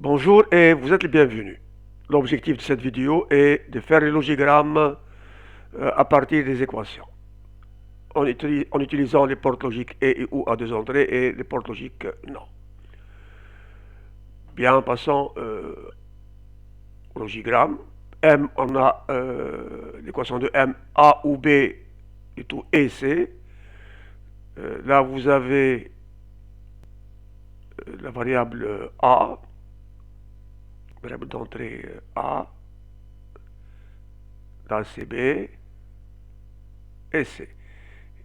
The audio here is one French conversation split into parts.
Bonjour et vous êtes les bienvenus. L'objectif de cette vidéo est de faire les logigrammes à partir des équations en utilisant les portes logiques et ou à deux entrées et les portes logiques non. Bien, passons au logigramme. M, on a l'équation de M, A ou B et tout et C. Là, vous avez la variable A, variable d'entrée A, là c'est B et C.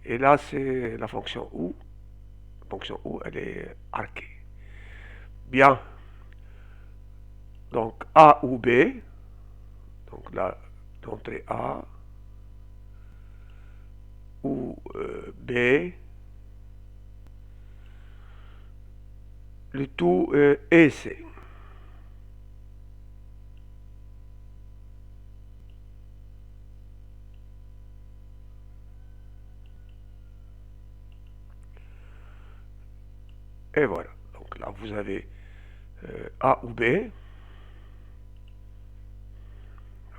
Et là, c'est la fonction OU. La fonction OU, elle est arquée. Bien. Donc, A ou B. Donc là, d'entrée A ou B. Le tout est C. Et voilà. Donc là, vous avez A ou B.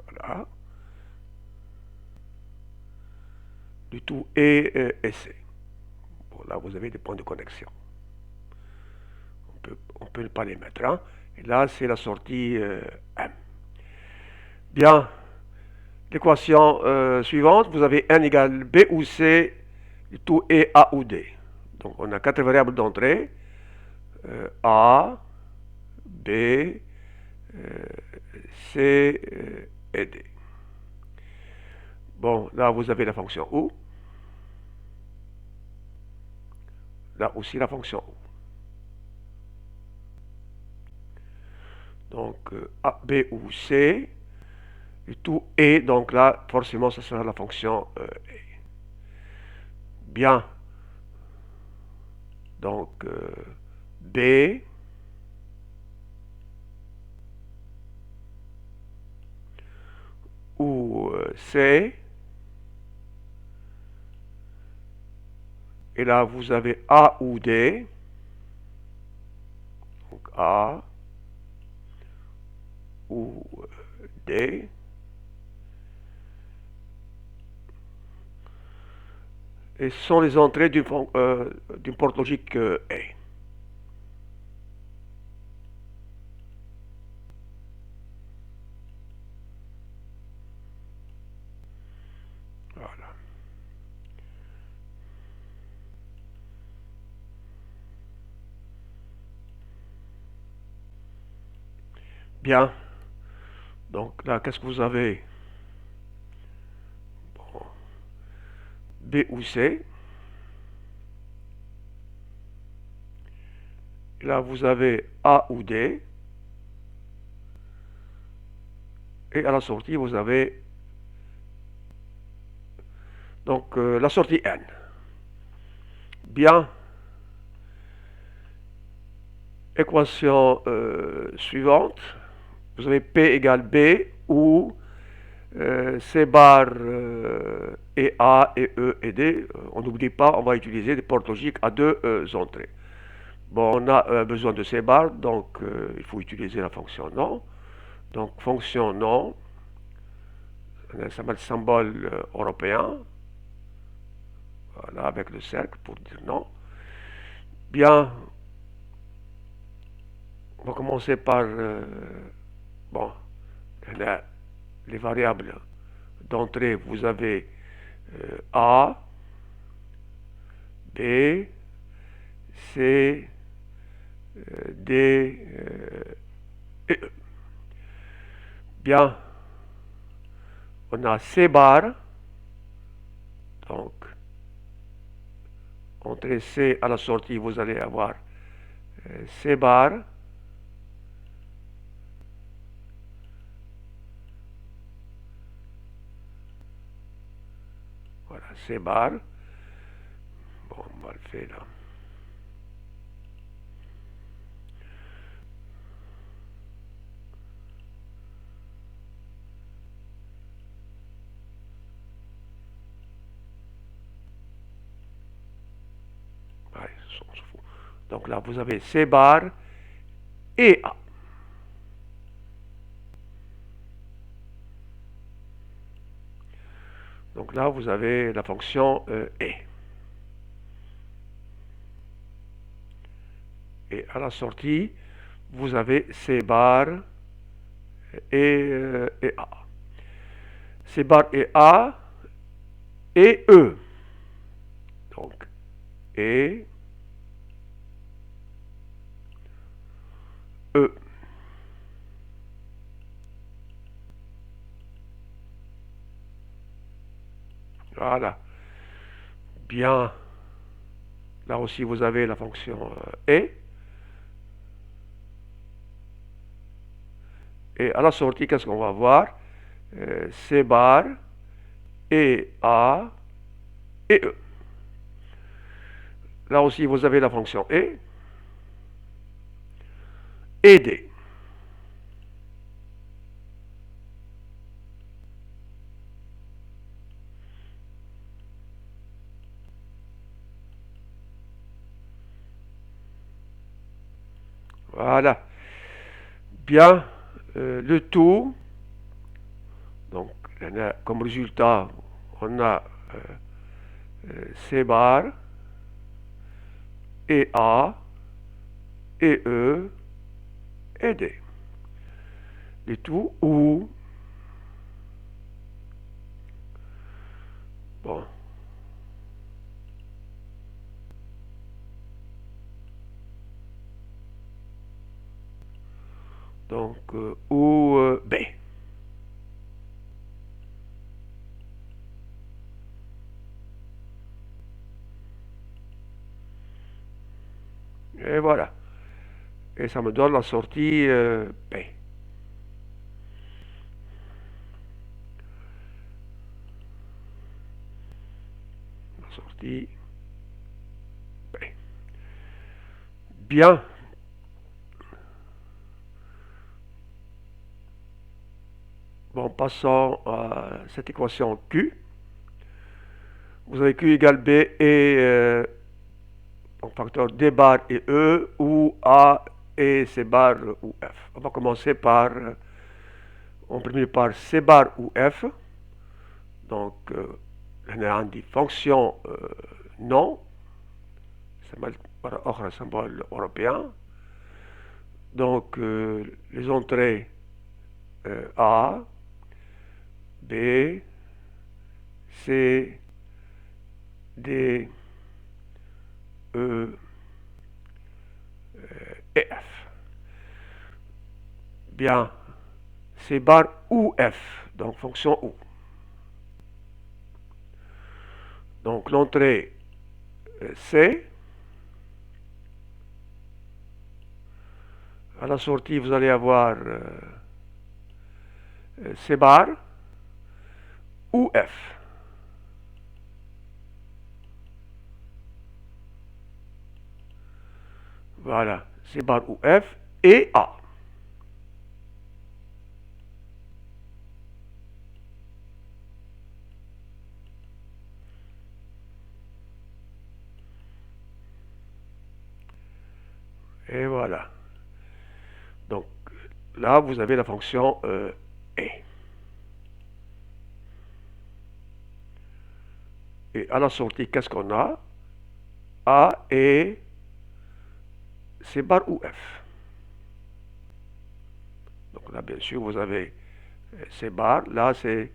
Voilà. Le tout est C. Bon, là, vous avez des points de connexion. On peut ne pas les mettre. Hein. Et là, c'est la sortie M. Bien. L'équation suivante, vous avez N égale B ou C, le tout est A ou D. Donc, on a quatre variables d'entrée. A, B, C et D. Bon, là, vous avez la fonction OU. Là aussi, la fonction OU. Donc, A, B ou C. Et tout est, donc là, forcément, ce sera la fonction E. Bien. Donc, B ou C. Et là, vous avez A ou D. Donc, A ou D. Et ce sont les entrées d'une porte logique A. Voilà. Bien. Donc là, qu'est-ce que vous avez? Bon. B ou C. Et là, vous avez A ou D. Et à la sortie, vous avez donc la sortie N. Bien. Équation suivante. Vous avez P égale B où C bar et A et E et D. On n'oublie pas, on va utiliser des portes logiques à deux entrées. Bon, on a besoin de C bar, donc il faut utiliser la fonction non. Donc fonction non, ça met le symbole européen, voilà, avec le cercle pour dire non. Bien, on va commencer par, bon, les variables d'entrée, vous avez A, B, C, D et E. Bien, on a C bar, donc entrée C à la sortie, vous allez avoir C bar, voilà, C bar. Bon, on va le faire là. Ouais, on s'en fout. Donc là, vous avez C bar et A. Donc là, vous avez la fonction et. Et à la sortie, vous avez C bar et A. C bar et A et E. Donc, et E. Voilà. Bien. Là aussi, vous avez la fonction et. Et à la sortie, qu'est-ce qu'on va voir? C bar et A et E. Là aussi, vous avez la fonction et D. Voilà. Bien. Le tout. Donc, comme résultat, on a C bar et A et E et D. Le tout ou bon. Donc, ou B. Et voilà. Et ça me donne la sortie B. La sortie B. Bien. Bon, passons à cette équation Q. Vous avez Q égale B et donc facteur D bar et E ou A et C bar ou F. On va commencer par, en premier par C bar ou F. Donc, on dit fonction non, un symbole européen. Donc, les entrées A, B, C, D, E et F. Bien, C bar ou F, donc fonction ou. Donc l'entrée C. À la sortie, vous allez avoir C bar ou F. Voilà, C bar ou F et A. Et voilà. Donc là, vous avez la fonction et. Et à la sortie, qu'est-ce qu'on a? A et C bar ou F. Donc là, bien sûr, vous avez C bar. Là, c'est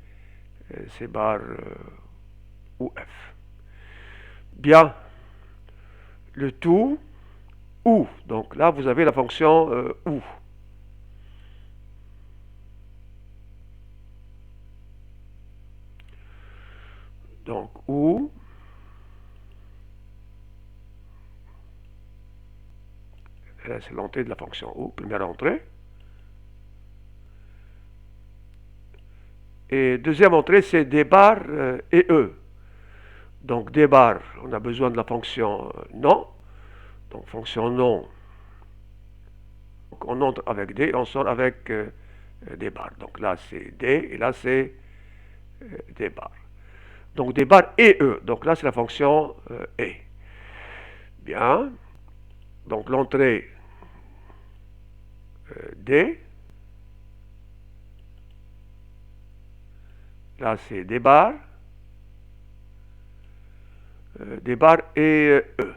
C bar ou F. Bien. Le tout ou. Donc là, vous avez la fonction ou. Donc ou. Là, c'est l'entrée de la fonction ou, première entrée. Et deuxième entrée, c'est D bar et E. Donc D bar, on a besoin de la fonction non. Donc fonction non. Donc, on entre avec D, on sort avec D bar. Donc là, c'est D et là, c'est D bar. Donc D bar et E. Donc là, c'est la fonction et. Bien. Donc l'entrée D. Là, c'est D bar. des barres et E.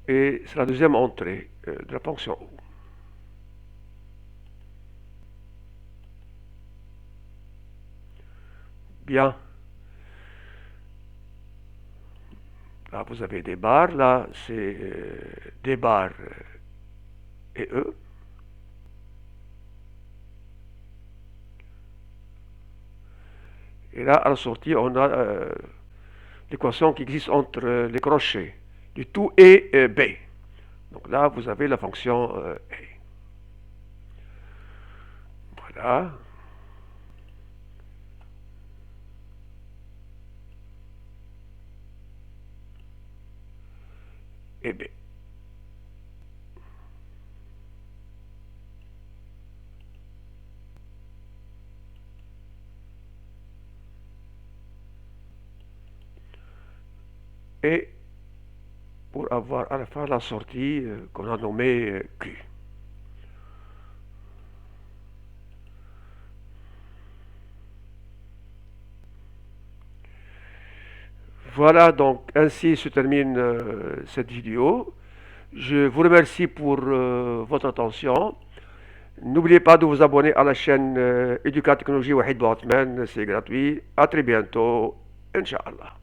Et c'est la deuxième entrée de la fonction O. Bien. Là, vous avez des barres. Là, c'est des barres et E. Et là, à la sortie, on a l'équation qui existe entre les crochets du tout et B. Donc là, vous avez la fonction A. Voilà. Et B. Et pour avoir à la fin la sortie qu'on a nommée Q. Voilà, donc ainsi se termine cette vidéo. Je vous remercie pour votre attention. N'oubliez pas de vous abonner à la chaîne Educat Technologie Wahid Boatman, c'est gratuit. À très bientôt, Inch'Allah.